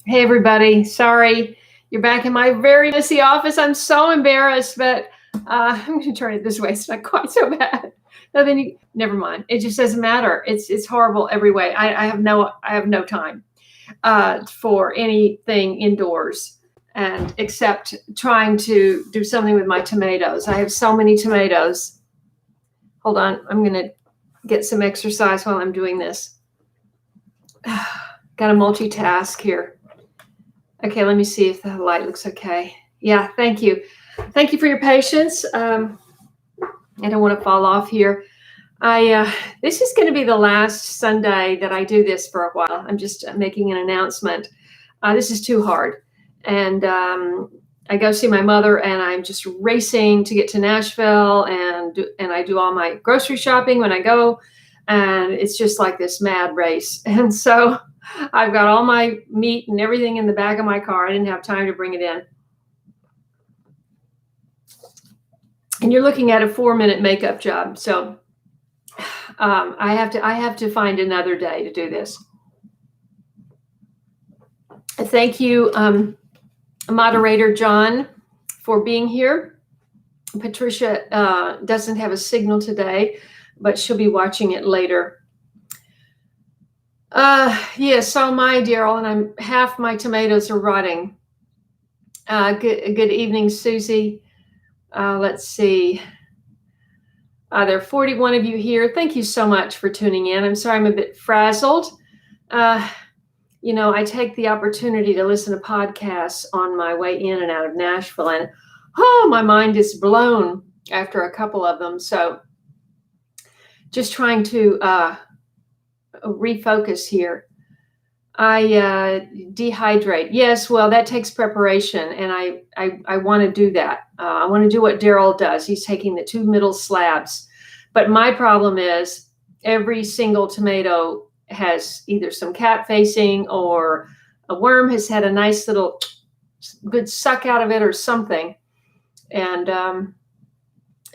Hey, everybody. Sorry, you're back in my very messy office. I'm so embarrassed, but I'm going to turn it this way. It's not quite so bad. No, then never mind. It just doesn't matter. It's horrible every way. I have no time for anything indoors, and except trying to do something with my tomatoes. I have so many tomatoes. Hold on. I'm going to get some exercise while I'm doing this. Got to multitask here. Okay, let me see if the light looks okay. Yeah, thank you. Thank you for your patience. I don't want to fall off here. This is going to be the last Sunday that I do this for a while. I'm just making an announcement. This is too hard. And I go see my mother, and I'm just racing to get to Nashville, and I do all my grocery shopping when I go, and it's just like this mad race. And so I've got all my meat and everything in the back of my car. I didn't have time to bring it in. And you're looking at a 4-minute makeup job. So I have to find another day to do this. Thank you, moderator John, for being here. Patricia doesn't have a signal today, but she'll be watching it later. Yes, so my Daryl, and half my tomatoes are rotting. Good evening, Susie. Let's see. There are 41 of you here. Thank you so much for tuning in. I'm sorry I'm a bit frazzled. I take the opportunity to listen to podcasts on my way in and out of Nashville, and my mind is blown after a couple of them. So just trying to refocus here. I dehydrate. Yes, well, that takes preparation, and I want to do that. I want to do what Daryl does. He's taking the 2 middle slabs. But my problem is every single tomato has either some cat facing, or a worm has had a nice little good suck out of it or something. And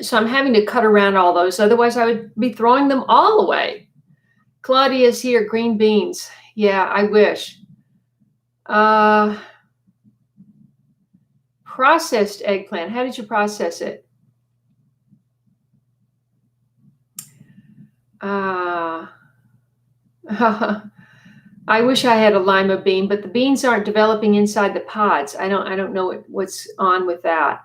so I'm having to cut around all those. Otherwise, I would be throwing them all away. Claudia's here, green beans. Yeah, I wish. Processed eggplant. How did you process it? I wish I had a lima bean, but the beans aren't developing inside the pods. I don't know what's on with that.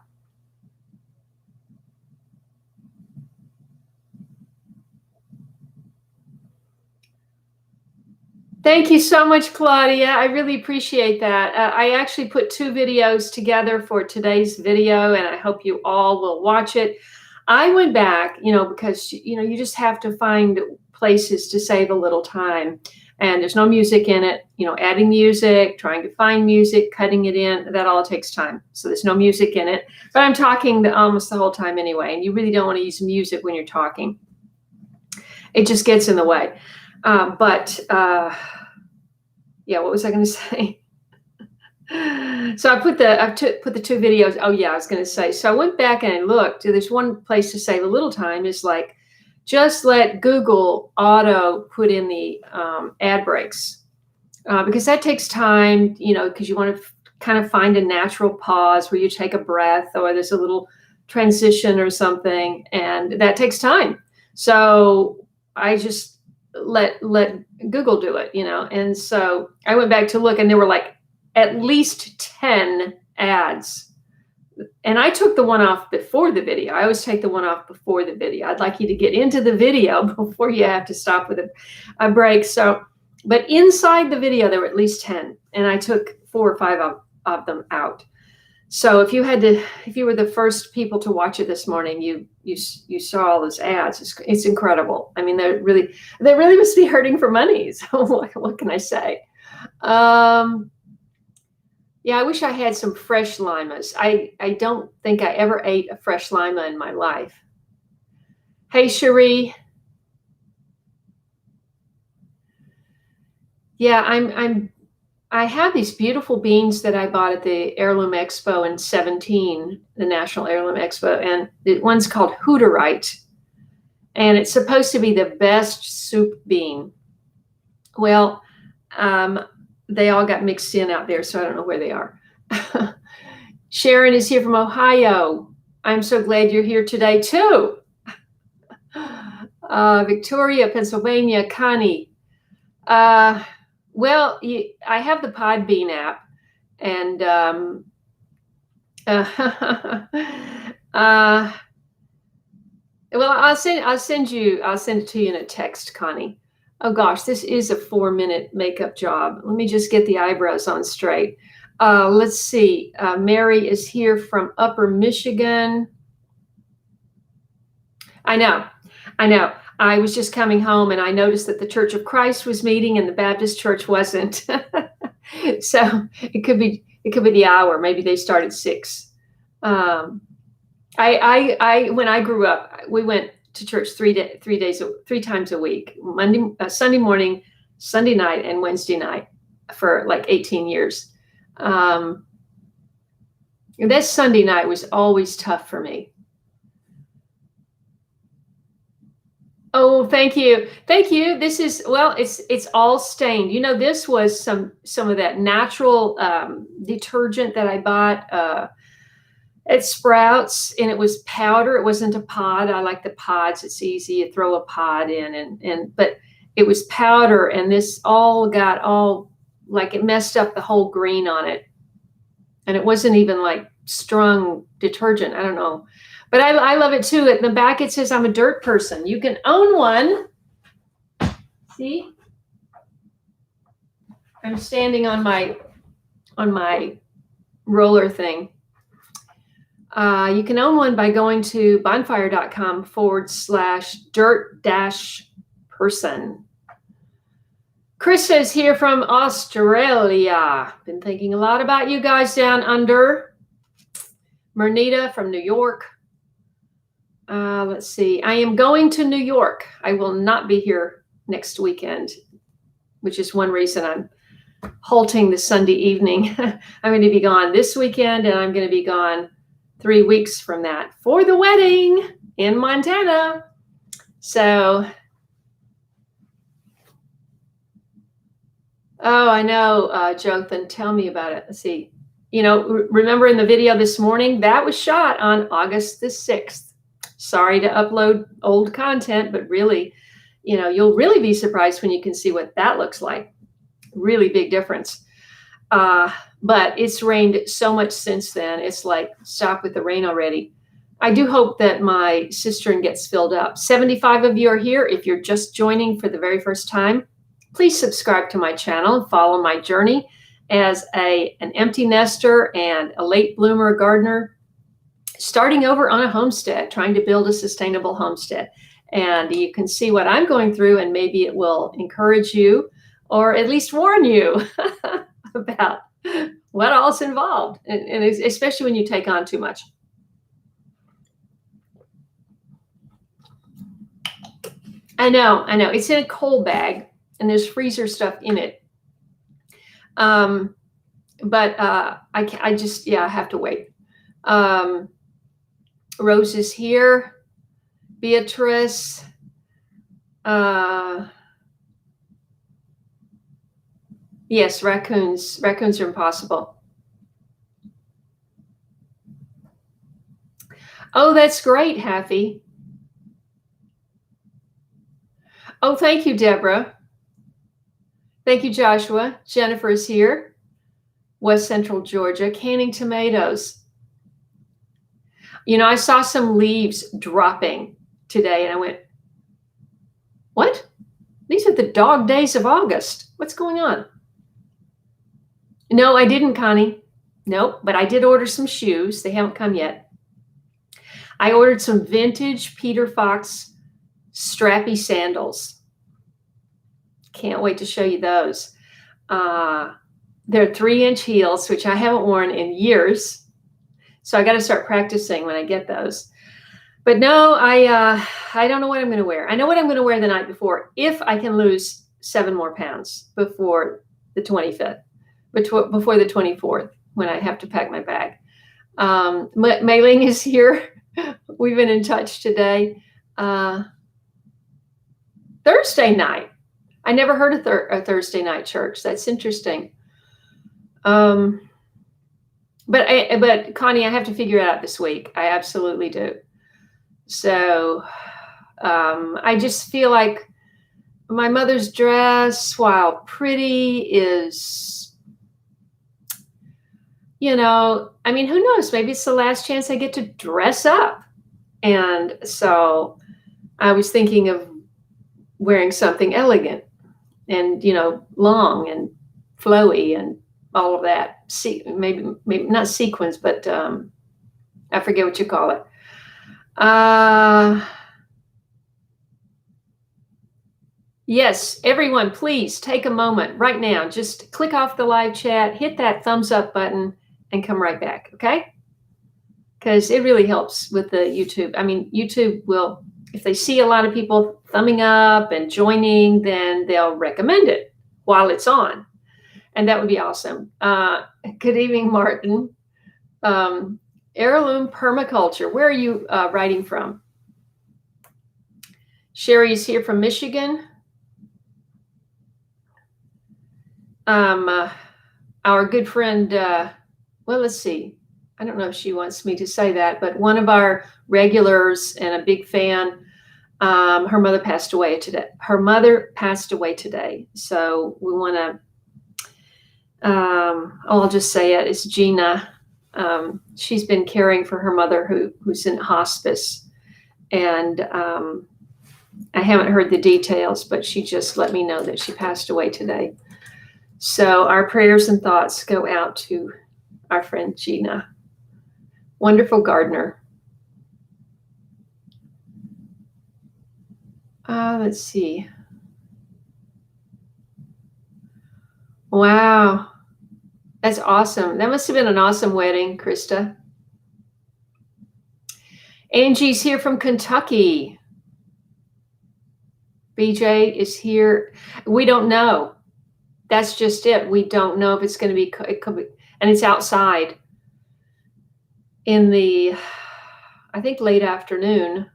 Thank you so much, Claudia. I really appreciate that. I actually put 2 videos together for today's video, and I hope you all will watch it. I went back, because, you just have to find places to save a little time. And there's no music in it, adding music, trying to find music, cutting it in, that all takes time. So there's no music in it. But I'm talking almost the whole time anyway, and you really don't want to use music when you're talking. It just gets in the way. Yeah, what was I going to say? So I put the 2 videos. Oh yeah, I was going to say. So I went back and I looked. There's one place to save a little time is like, just let Google auto put in the ad breaks, because that takes time. Because you want to kind of find a natural pause where you take a breath, or there's a little transition or something, and that takes time. So I just let Google do it, and so I went back to look, and there were like at least 10 ads, and I took the one off before the video. I always take the one off before the video. I'd like you to get into the video before you have to stop with a break. So, but inside the video there were at least 10, and I took 4 or 5 of them out. So if you were the first people to watch it this morning, you saw all those ads. It's incredible. I mean, they really must be hurting for money. So what can I say? Yeah, I wish I had some fresh limas. I don't think I ever ate a fresh lima in my life. Hey, Cherie. Yeah, I have these beautiful beans that I bought at the Heirloom Expo in 2017, the National Heirloom Expo, and the one's called Hooterite, and it's supposed to be the best soup bean. Well, They all got mixed in out there, so I don't know where they are. Sharon is here from Ohio. I'm so glad you're here today too. Victoria, Pennsylvania, Connie. Well, I have the Podbean app, and well, I'll send it to you in a text, Connie. Oh gosh, this is a 4-minute makeup job. Let me just get the eyebrows on straight. Let's see. Mary is here from Upper Michigan. I know. I was just coming home and I noticed that the Church of Christ was meeting and the Baptist Church wasn't. So it could be the hour. Maybe they start at 6. When I grew up, we went to church 3 times a week: Sunday morning, Sunday night, and Wednesday night for like 18 years. That Sunday night was always tough for me. Oh, thank you. This is, well, it's all stained. You know, this was some of that natural detergent that I bought at Sprouts, and it was powder. It wasn't a pod. I like the pods. It's easy. You throw a pod in, but it was powder, and this all got like, it messed up the whole green on it, and it wasn't even like strong detergent. I don't know. But I love it too. At the back, it says I'm a dirt person. You can own one. See? I'm standing on my roller thing. You can own one by going to bonfire.com/dirt-person. Krista is here from Australia. Been thinking a lot about you guys down under. Mernita from New York. Let's see. I am going to New York. I will not be here next weekend, which is one reason I'm halting the Sunday evening. I'm going to be gone this weekend, and I'm going to be gone 3 weeks from that for the wedding in Montana. So, oh, I know, Jonathan, tell me about it. Let's see. You know, remember in the video this morning, that was shot on August the 6th. Sorry to upload old content, but really, you know, you'll really be surprised when you can see what that looks like. Really big difference. But it's rained so much since then. It's like, stop with the rain already. I do hope that my cistern gets filled up. 75 of you are here. If you're just joining for the very first time, please subscribe to my channel and follow my journey as an empty nester and a late bloomer gardener, starting over on a homestead, trying to build a sustainable homestead. And you can see what I'm going through, and maybe it will encourage you or at least warn you about what all's involved, and especially when you take on too much. I know. It's in a coal bag, and there's freezer stuff in it. But I just have to wait. Rose is here. Beatrice. Yes, raccoons. Raccoons are impossible. Oh, that's great, Happy. Oh, thank you, Deborah. Thank you, Joshua. Jennifer is here. West Central Georgia, canning tomatoes. You know, I saw some leaves dropping today, and I went, what? These are the dog days of August. What's going on? No, I didn't, Connie. Nope, but I did order some shoes. They haven't come yet. I ordered some vintage Peter Fox strappy sandals. Can't wait to show you those. They're 3-inch heels, which I haven't worn in years. So I got to start practicing when I get those. But no, I don't know what I'm going to wear. I know what I'm going to wear the night before, if I can lose 7 more pounds before the 25th, before the 24th, when I have to pack my bag. Mei-Ling is here. We've been in touch today. Thursday night. I never heard of a Thursday night church. That's interesting. Um, but Connie, I have to figure it out this week. I absolutely do. So I just feel like my mother's dress, while pretty, is, I mean, who knows? Maybe it's the last chance I get to dress up. And so I was thinking of wearing something elegant and, long and flowy and all of that. See, maybe not sequins, but I forget what you call it. Yes, everyone, please take a moment right now. Just click off the live chat, hit that thumbs up button, and come right back, okay? Because it really helps with the YouTube. I mean, YouTube will, if they see a lot of people thumbing up and joining, then they'll recommend it while it's on. And that would be awesome. Good evening, Martin. Heirloom permaculture. Where are you writing from? Sherry's here from Michigan. Our good friend, well, let's see. I don't know if she wants me to say that, but one of our regulars and a big fan, her mother passed away today. So we want to, I'll just say it. It's Gina. She's been caring for her mother who's in hospice. And I haven't heard the details, but she just let me know that she passed away today. So our prayers and thoughts go out to our friend Gina. Wonderful gardener. Let's see. Wow. That's awesome. That must have been an awesome wedding, Krista. Angie's here from Kentucky. BJ is here. We don't know. That's just it. We don't know if it's going to be, it could be, and it's outside in the, I think, late afternoon.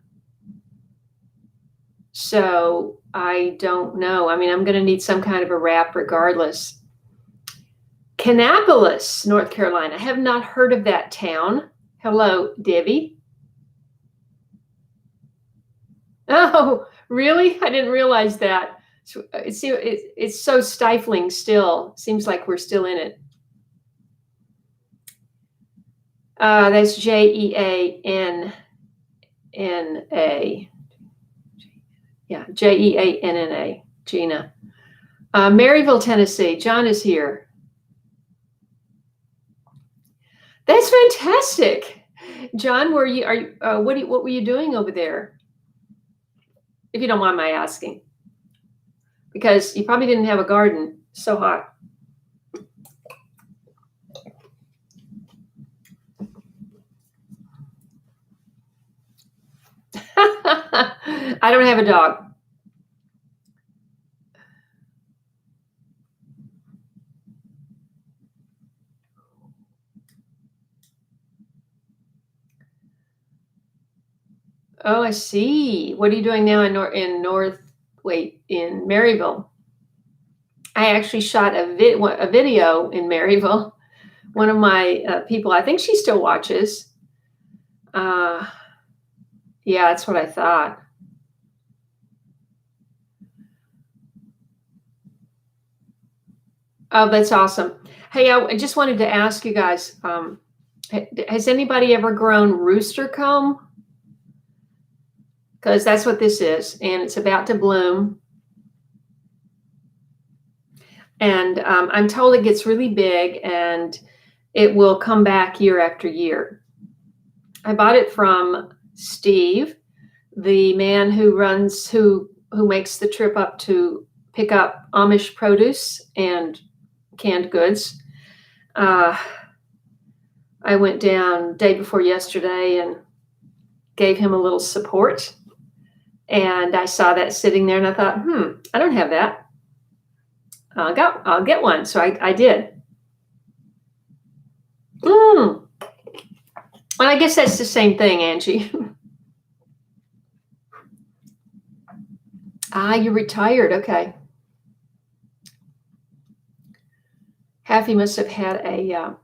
So I don't know. I mean, I'm going to need some kind of a wrap regardless. Kannapolis, North Carolina. I have not heard of that town. Hello, Debbie. Oh, really? I didn't realize that. It's so stifling still. Seems like we're still in it. That's Jeanna. Yeah, Jeanna. Gina. Maryville, Tennessee. John is here. That's fantastic. John, what were you doing over there? If you don't mind my asking. Because you probably didn't have a garden. So hot. I don't have a dog. Oh, I see. What are you doing now in Maryville? I actually shot a video in Maryville. One of my people, I think she still watches. Yeah, that's what I thought. Oh, that's awesome. Hey, I just wanted to ask you guys, has anybody ever grown rooster comb? Because that's what this is, and it's about to bloom. And I'm told it gets really big and it will come back year after year. I bought it from Steve, the man who makes the trip up to pick up Amish produce and canned goods. I went down day before yesterday and gave him a little support. And I saw that sitting there and I thought, I don't have that. I'll get one. So I did. Well, I guess that's the same thing, Angie. You're retired. Okay. Happy must have had a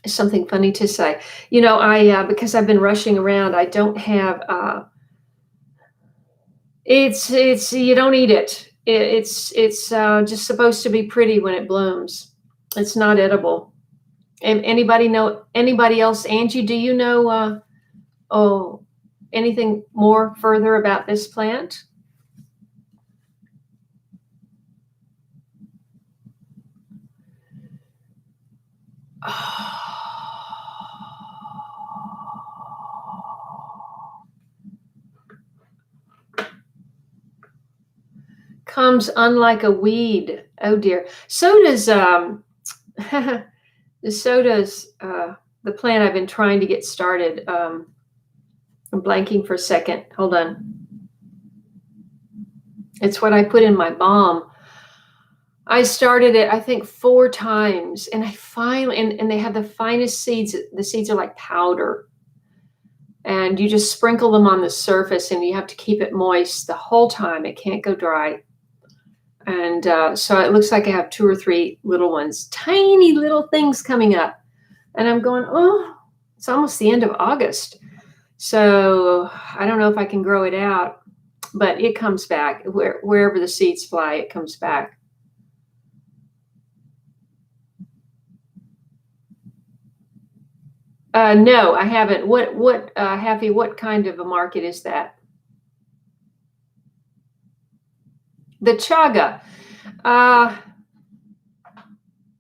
something funny to say. Because I've been rushing around, I don't have. It's you don't eat it. It's just supposed to be pretty when it blooms. It's not edible. And anybody else? Angie, do you know? Anything more further about this plant? Comes unlike a weed. Oh dear. So does so does the plant I've been trying to get started. I'm blanking for a second. Hold on. It's what I put in my balm. I started it, I think, 4 times, and I finally and they have the finest seeds. The seeds are like powder, and you just sprinkle them on the surface, and you have to keep it moist the whole time. It can't go dry. And so it looks like I have 2 or 3 little ones, tiny little things coming up. And I'm going, oh, it's almost the end of August. So I don't know if I can grow it out, but it comes back. Wherever the seeds fly, it comes back. No, I haven't. Happy, what kind of a market is that? The chaga.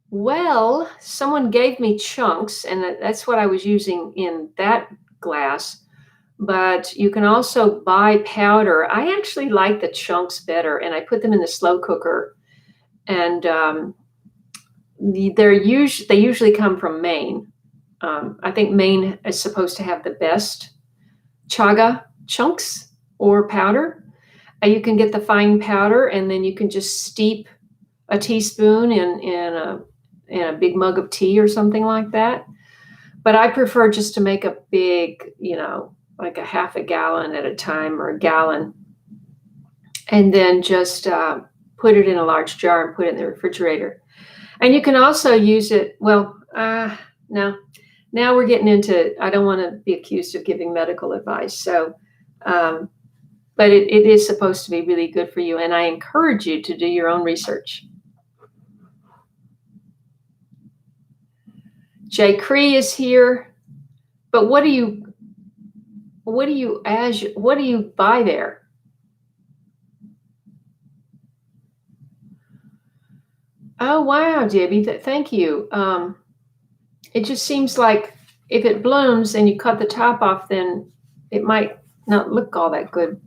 Well, someone gave me chunks, and that's what I was using in that glass. But you can also buy powder. I actually like the chunks better, and I put them in the slow cooker. And they usually come from Maine. I think Maine is supposed to have the best chaga chunks or powder. You can get the fine powder, and then you can just steep a teaspoon in a big mug of tea or something like that. But I prefer just to make a big, like a half a gallon at a time or a gallon, and then just put it in a large jar and put it in the refrigerator. And you can also use it. Well, no. Now we're getting into, I don't want to be accused of giving medical advice. So, but it is supposed to be really good for you. And I encourage you to do your own research. Jay Cree is here. But what do you buy there? Oh, wow, Debbie, thank you. It just seems like if it blooms and you cut the top off, then it might not look all that good.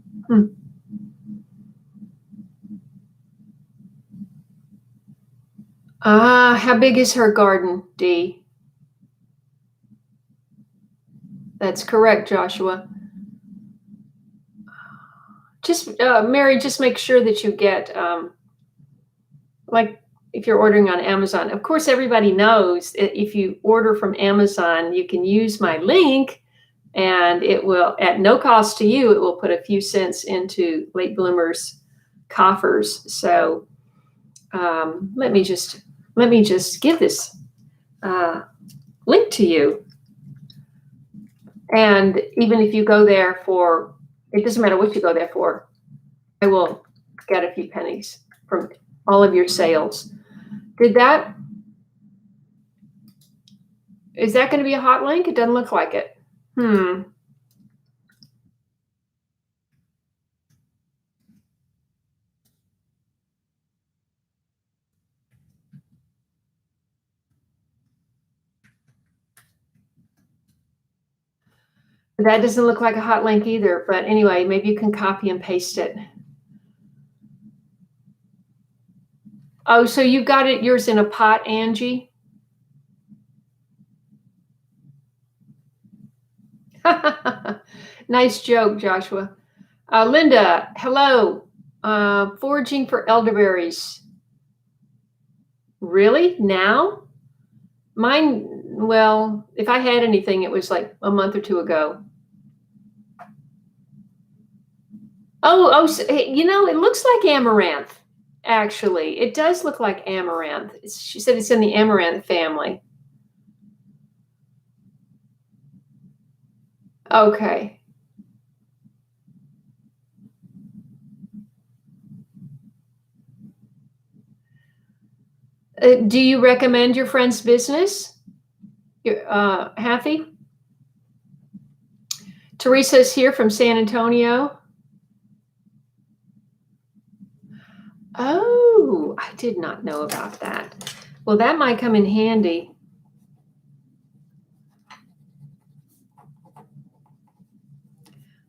How big is her garden, Dee? That's correct, Joshua. Just, Mary, just make sure that you get, like, if you're ordering on Amazon. Of course, everybody knows if you order from Amazon, you can use my link, and it will, at no cost to you, it will put a few cents into late bloomers' coffers. So let me just give this link to you. And even if you go there for, it doesn't matter what you go there for, I will get a few pennies from all of your sales. Is that going to be a hot link? It doesn't look like it. That doesn't look like a hot link either. But anyway, maybe you can copy and paste it. Oh, so you got yours in a pot, Angie? Nice joke, Joshua. Linda, hello. Foraging for elderberries. Really? Now? Mine, well, if I had anything, it was like a month or 2 ago. Oh, so, it looks like amaranth. actually. It does look like amaranth. She said it's in the amaranth family. Okay. Do you recommend your friend's business? Happy? Teresa's here from San Antonio. Oh, I did not know about that. Well, that might come in handy.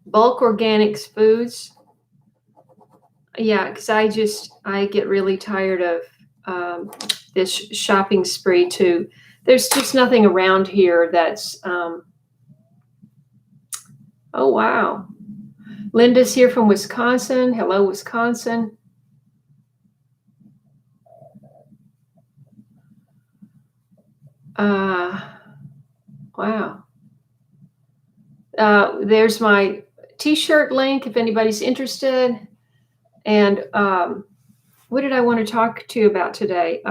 Bulk organics foods. Yeah, because I get really tired of this shopping spree too. There's just nothing around here that's, oh, wow. Linda's here from Wisconsin. Hello, Wisconsin. Wow. There's my t-shirt link if anybody's interested. And what did I want to talk to you about today?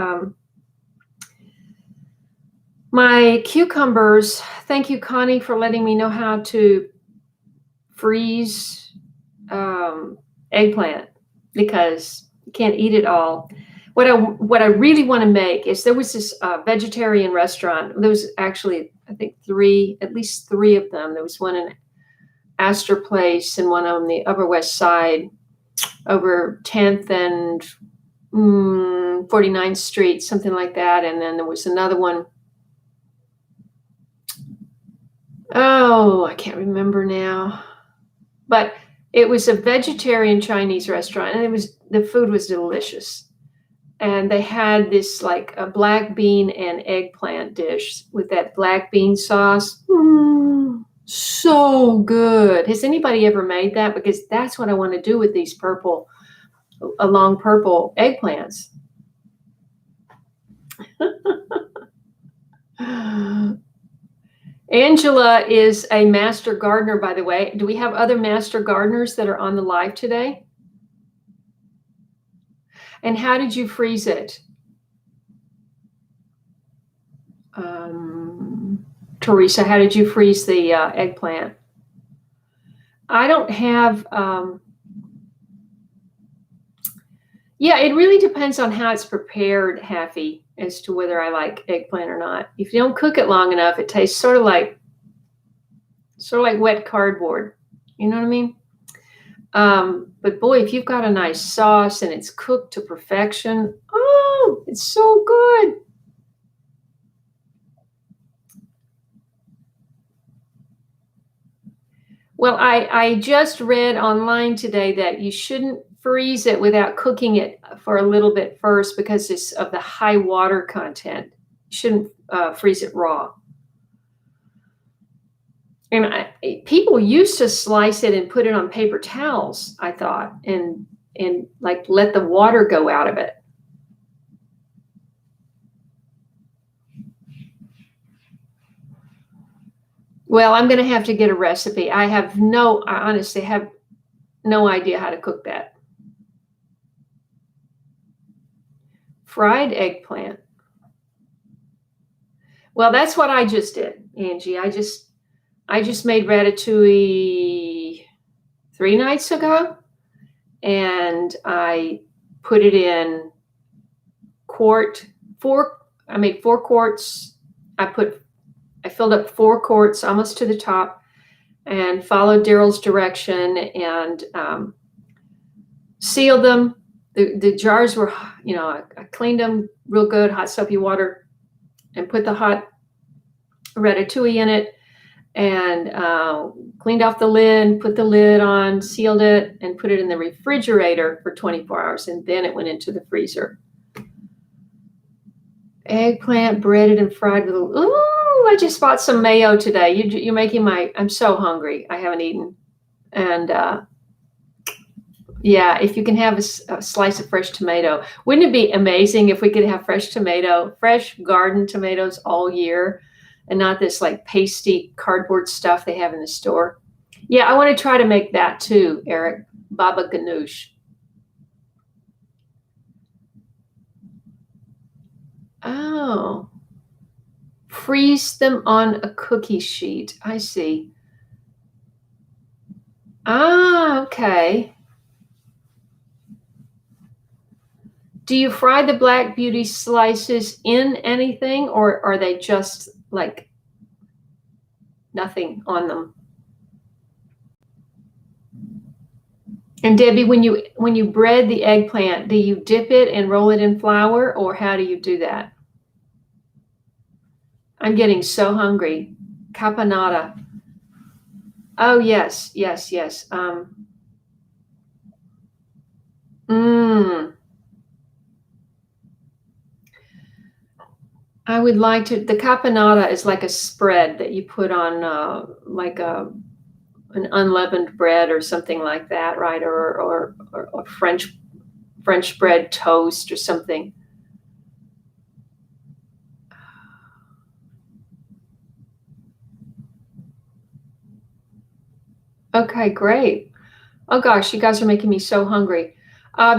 My cucumbers. Thank you, Connie, for letting me know how to freeze eggplant, because you can't eat it all. What I really want to make is, there was this vegetarian restaurant. There was actually, I think, at least three of them. There was one in Astor Place and one on the Upper West Side over 10th and 49th Street, something like that. And then there was another one. Oh, I can't remember now. But it was a vegetarian Chinese restaurant, and the food was delicious. And they had this like a black bean and eggplant dish with that black bean sauce. So good. Has anybody ever made that? Because that's what I want to do with these long purple eggplants. Angela is a master gardener, by the way. Do we have other master gardeners that are on the live today? And how did you freeze it? Teresa, how did you freeze the eggplant? I don't have, yeah, it really depends on how it's prepared, Happy, as to whether I like eggplant or not. If you don't cook it long enough, it tastes sort of like wet cardboard. You know what I mean? But boy, if you've got a nice sauce and it's cooked to perfection, oh, it's so good. Well, I just read online today that you shouldn't freeze it without cooking it for a little bit first, because of the high water content. You shouldn't freeze it raw. And people used to slice it and put it on paper towels, I thought, and like let the water go out of it. Well, I'm going to have to get a recipe. I honestly have no idea how to cook that. Fried eggplant. Well, that's what I just did, Angie. I just made ratatouille 3 nights ago, and I put it in I made 4 quarts. I filled up 4 quarts almost to the top, and followed Daryl's direction, and sealed them. The jars were, I cleaned them real good, hot soapy water, and put the hot ratatouille in it, and cleaned off the lid, put the lid on, sealed it, and put it in the refrigerator for 24 hours. And then it went into the freezer. Eggplant breaded and fried with I just bought some mayo today. You're making I'm so hungry. I haven't eaten. And yeah, if you can have a slice of fresh tomato. Wouldn't it be amazing if we could have fresh garden tomatoes all year, and not this like pasty cardboard stuff they have in the store? Yeah, I want to try to make that too, Eric. Baba ganoush. Oh, freeze them on a cookie sheet. I see. Ah, okay. Do you fry the black beauty slices in anything, or are they just like nothing on them? And Debbie, when you bread the eggplant, do you dip it and roll it in flour, or how do you do that? I'm getting so hungry. Caponata. Oh yes, yes, yes. Mm, I would like to. The caponata is like a spread that you put on, like an unleavened bread or something like that, right? Or French bread toast or something. Okay, great. Oh gosh, you guys are making me so hungry.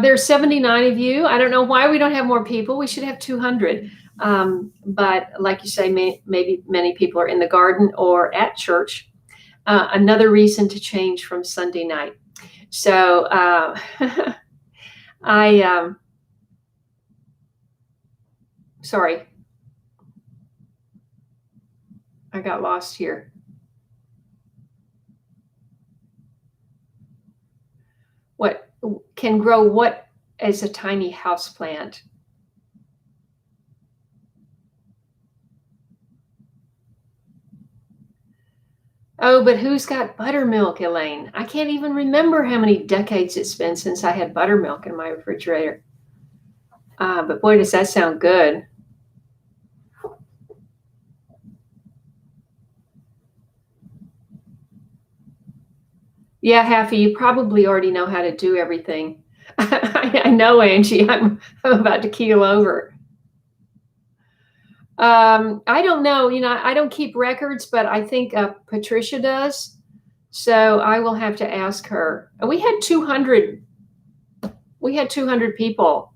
There's 79 of you. I don't know why we don't have more people. We should have 200. But like you say, maybe many people are in the garden or at church. Another reason to change from Sunday night. So I, sorry, I got lost here. What can grow what as a tiny house plant? Oh, but who's got buttermilk, Elaine? I can't even remember how many decades it's been since I had buttermilk in my refrigerator. But boy, does that sound good. Yeah, Happy, you probably already know how to do everything. I know, Angie. I'm about to keel over. I don't know. I don't keep records, but I think Patricia does. So I will have to ask her. And we had 200. We had 200 people,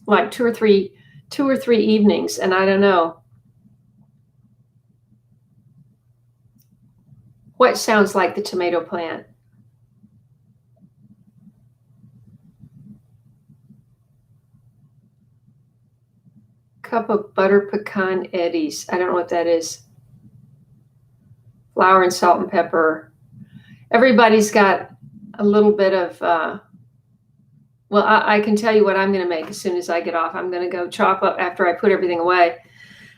like two or three evenings, and I don't know what sounds like the tomato plant. Cup of butter pecan eddies. I don't know what that is. Flour and salt and pepper. Everybody's got a little bit of. Well, I can tell you what I'm going to make as soon as I get off. I'm going to go chop up after I put everything away.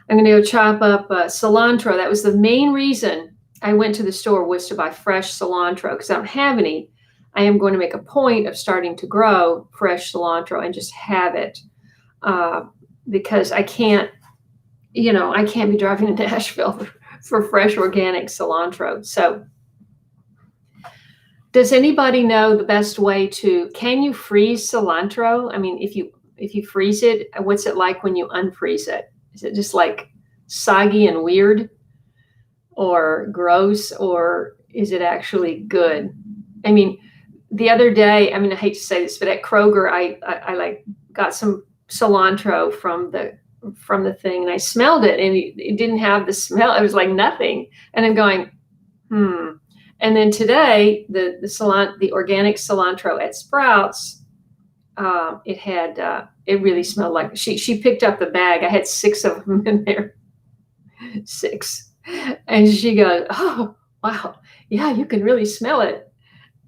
I'm going to go chop up cilantro. That was the main reason I went to the store, was to buy fresh cilantro, because I don't have any. I am going to make a point of starting to grow fresh cilantro and just have it, because I can't be driving to Nashville for fresh organic cilantro. So does anybody know the best way can you freeze cilantro? I mean, if you freeze it, what's it like when you unfreeze it? Is it just like soggy and weird or gross, or is it actually good? I mean, the other day, I mean, I hate to say this, but at Kroger, I like got some cilantro from the thing, and I smelled it, and it didn't have the smell. It was like nothing. And I'm going, And then today, the organic cilantro at Sprouts, it really smelled like, she picked up the bag. I had 6 of them in there, 6, and she goes, "Oh wow, yeah, you can really smell it."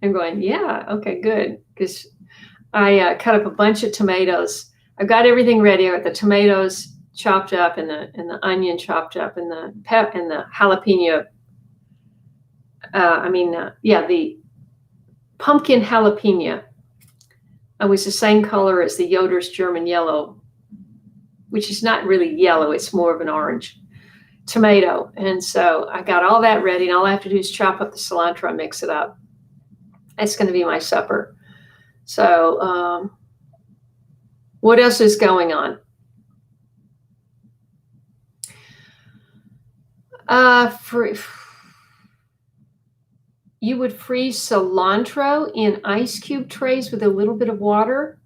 I'm going, "Yeah, okay, good," because I cut up a bunch of tomatoes. I've got everything ready. I got the tomatoes chopped up, and the onion chopped up, and the jalapeno. The pumpkin jalapeno. It was the same color as the Yoder's German yellow, which is not really yellow. It's more of an orange tomato. And so I got all that ready, and all I have to do is chop up the cilantro and mix it up. That's going to be my supper. So what else is going on? You would freeze cilantro in ice cube trays with a little bit of water?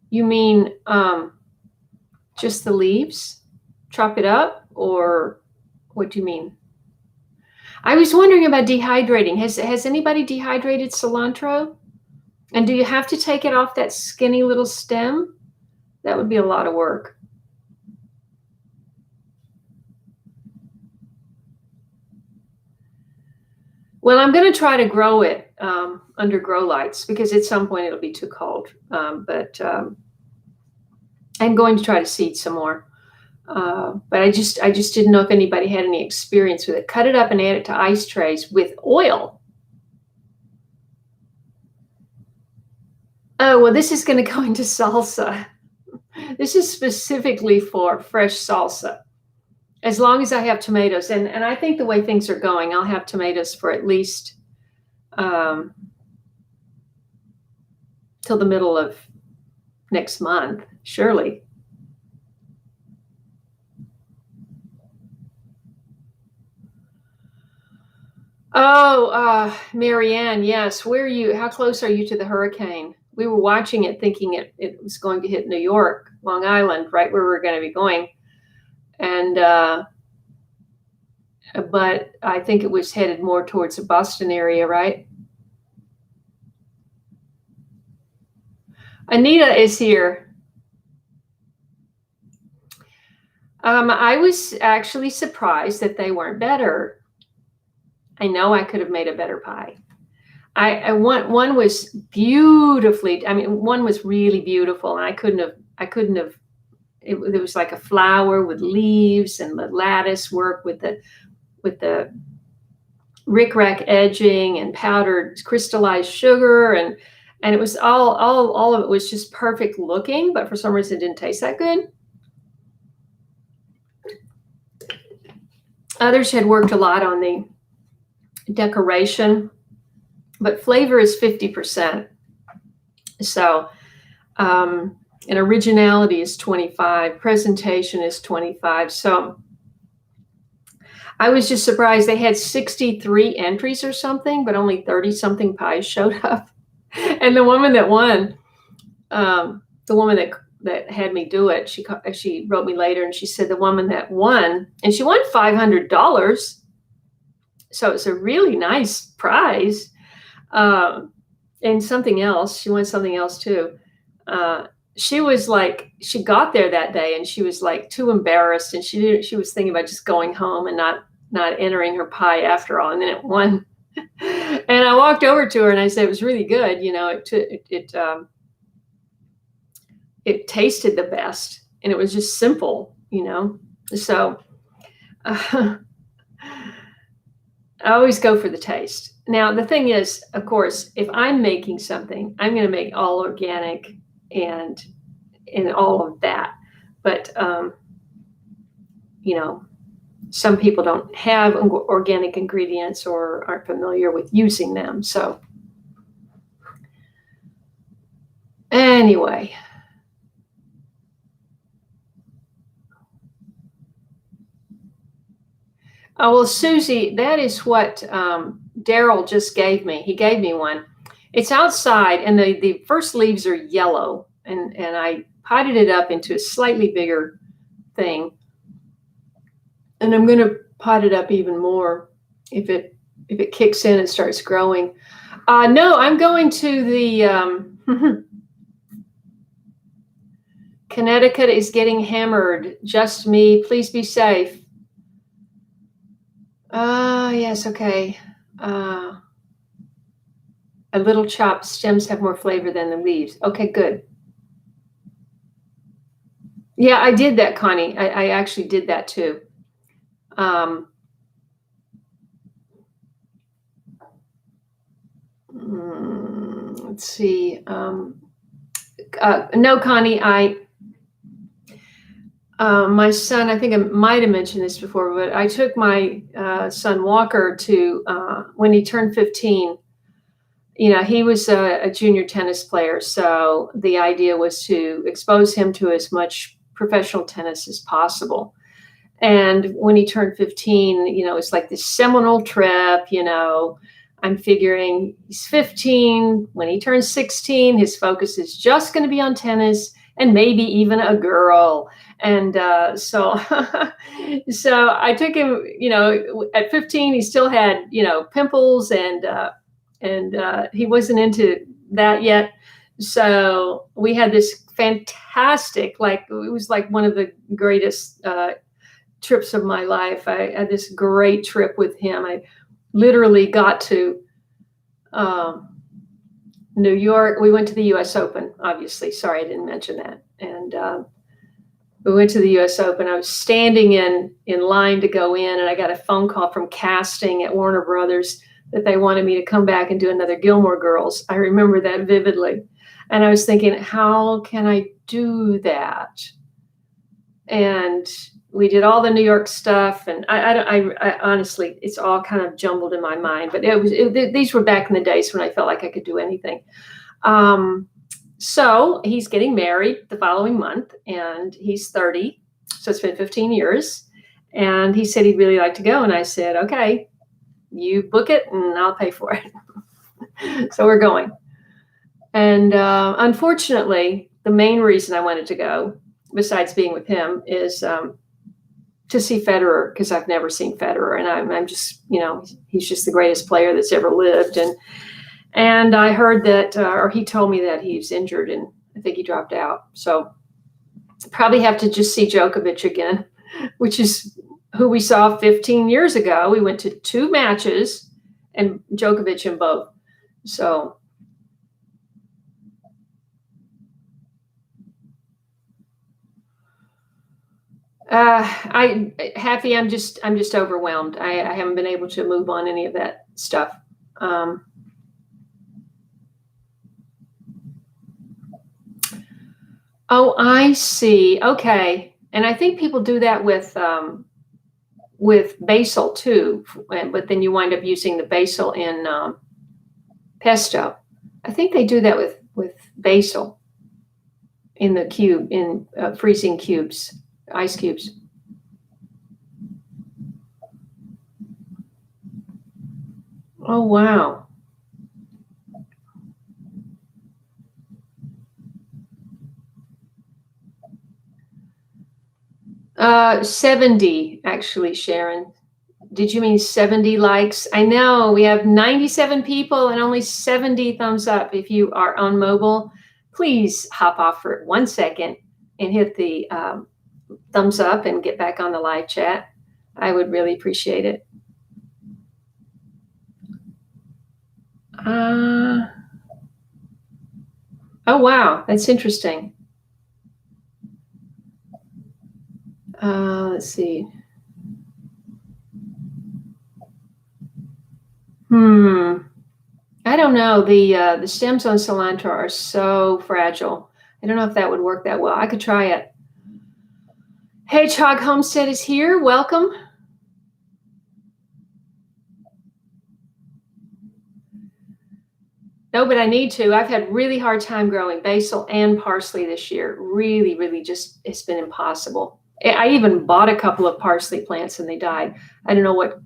You mean Just the leaves? Chop it up? Or what do you mean? I was wondering about dehydrating. Has anybody dehydrated cilantro? And do you have to take it off that skinny little stem? That would be a lot of work. Well, I'm going to try to grow it under grow lights because at some point it'll be too cold. But I'm going to try to seed some more. But I just didn't know if anybody had any experience with it. Cut it up and add it to ice trays with oil. Oh, well, this is going to go into salsa. This is specifically for fresh salsa. As long as I have tomatoes, and I think the way things are going, I'll have tomatoes for at least till the middle of next month, surely. Oh, Marianne, yes. Where are you? How close are you to the hurricane? We were watching it thinking it was going to hit New York, Long Island, right where we're going to be going. And but I think it was headed more towards the Boston area, right? Anita is here. I was actually surprised that they weren't better. I know I could have made a better pie. One was beautifully, I mean, one was really beautiful, and I couldn't have, it was like a flower with leaves and the lattice work with the rickrack edging and powdered crystallized sugar, and it was all of it was just perfect looking, but for some reason it didn't taste that good. Others had worked a lot on the decoration, but flavor is 50%. So, and originality is 25, presentation is 25. So I was just surprised they had 63 entries or something, but only 30 something pies showed up. And the woman that won, the woman that had me do it, she wrote me later and she said the woman that won, and she won $500. So it's a really nice prize. And something else, she won something else too. She was like, she got there that day and she was like too embarrassed, and she was thinking about just going home and not entering her pie after all. And then it won. And I walked over to her and I said, it was really good. You know, it tasted the best, and it was just simple, you know? So, I always go for the taste. Now, the thing is, of course, if I'm making something, I'm going to make all organic and all of that. But, you know, some people don't have organic ingredients or aren't familiar with using them. So anyway. Oh, well, Susie, that is what Daryl just gave me. He gave me one. It's outside, and the first leaves are yellow, and I potted it up into a slightly bigger thing. And I'm going to pot it up even more if it kicks in and starts growing. No, I'm going to the Connecticut is getting hammered. Just me. Please be safe. Yes, okay. A little chopped stems have more flavor than the leaves. Okay, good. Yeah, I did that, Connie. I actually did that too. Let's see. No, Connie, my son, I think I might have mentioned this before, but I took my son Walker to, when he turned 15, you know, he was a junior tennis player. So the idea was to expose him to as much professional tennis as possible. And when he turned 15, you know, it's like this seminal trip, you know. I'm figuring he's 15. When he turns 16, his focus is just going to be on tennis and maybe even a girl. And so, so I took him. At 15, he still had pimples, and he wasn't into that yet. So we had this fantastic, like it was like one of the greatest trips of my life. I had this great trip with him. I literally got to New York. We went to the U.S. Open, obviously. Sorry, I didn't mention that. And we went to the U.S. Open. I was standing in line to go in, and I got a phone call from casting at Warner Brothers that they wanted me to come back and do another Gilmore Girls. I remember that vividly. And I was thinking, how can I do that? And we did all the New York stuff, and I honestly, it's all kind of jumbled in my mind. But these were back in the days when I felt like I could do anything. So he's getting married the following month, and he's 30. So it's been 15 years. And he said he'd really like to go, and I said, okay, you book it, and I'll pay for it. So we're going. And unfortunately, the main reason I wanted to go, besides being with him, is to see Federer, because I've never seen Federer, and I'm just, he's just the greatest player that's ever lived. And I heard that, or he told me that he's injured, and I think he dropped out. So probably have to just see Djokovic again, which is who we saw 15 years ago. We went to 2 matches, and Djokovic in both. So. I'm just overwhelmed. I haven't been able to move on any of that stuff. Oh, I see. Okay. And I think people do that with basil too, but then you wind up using the basil in pesto. I think they do that with basil in the cube, in freezing cubes. Ice cubes. Oh, wow. 70, actually, Sharon. Did you mean 70 likes? I know we have 97 people and only 70 thumbs up. If you are on mobile, please hop off for 1 second and hit the thumbs up and get back on the live chat. I would really appreciate it. Oh, wow. That's interesting. Let's see. I don't know. The stems on cilantro are so fragile. I don't know if that would work that well. I could try it. Hedgehog Homestead is here. Welcome. No, but I need to. I've had really hard time growing basil and parsley this year. Really, really just, it's been impossible. I even bought a couple of parsley plants and they died. I don't know what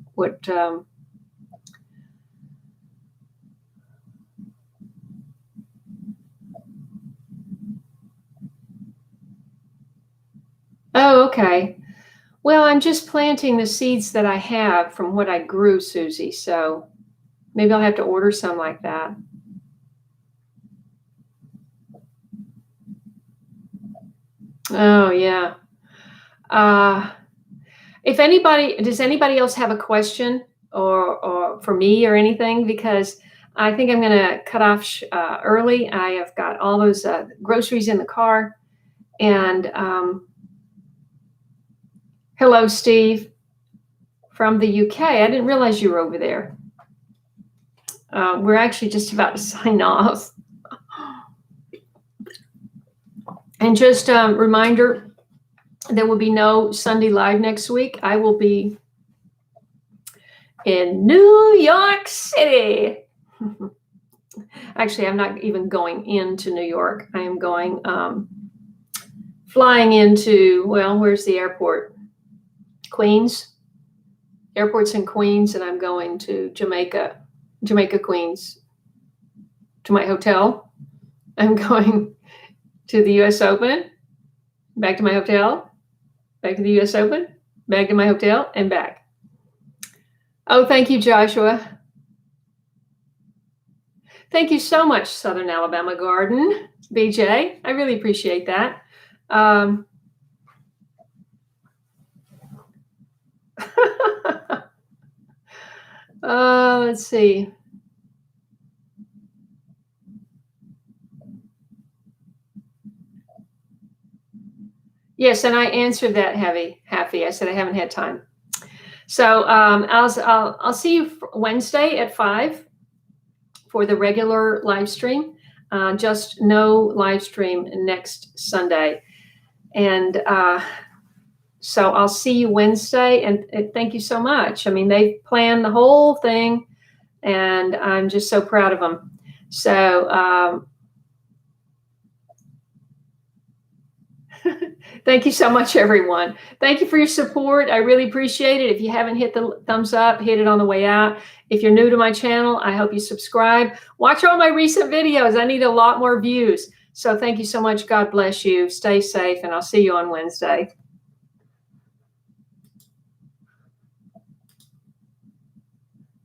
Oh, okay. Well, I'm just planting the seeds that I have from what I grew, Susie. So maybe I'll have to order some like that. Oh, yeah. If does anybody else have a question or for me or anything? Because I think I'm going to cut off early. I have got all those groceries in the car. And hello, Steve from the UK. I didn't realize you were over there. We're actually just about to sign off. And just a reminder, there will be no Sunday Live next week. I will be in New York City. Actually, I'm not even going into New York. I am going, flying into, well, where's the airport? Queens. Airport's in Queens, and I'm going to Jamaica, Queens, to my hotel. I'm going to the U.S. Open, back to my hotel, Back to the U.S. Open, back to my hotel, and back. Oh, thank you, Joshua. Thank you so much, Southern Alabama Garden, BJ. I really appreciate that. Let's see. Yes, and I answered that, Happy. I said I haven't had time. So I'll see you Wednesday at 5 for the regular live stream. Just no live stream next Sunday. And so I'll see you Wednesday. And thank you so much. I mean, they planned the whole thing, and I'm just so proud of them. So thank you so much, everyone. Thank you for your support. I really appreciate it. If you haven't hit the thumbs up, hit it on the way out. If you're new to my channel, I hope you subscribe. Watch all my recent videos. I need a lot more views. So thank you so much. God bless you. Stay safe, and I'll see you on Wednesday.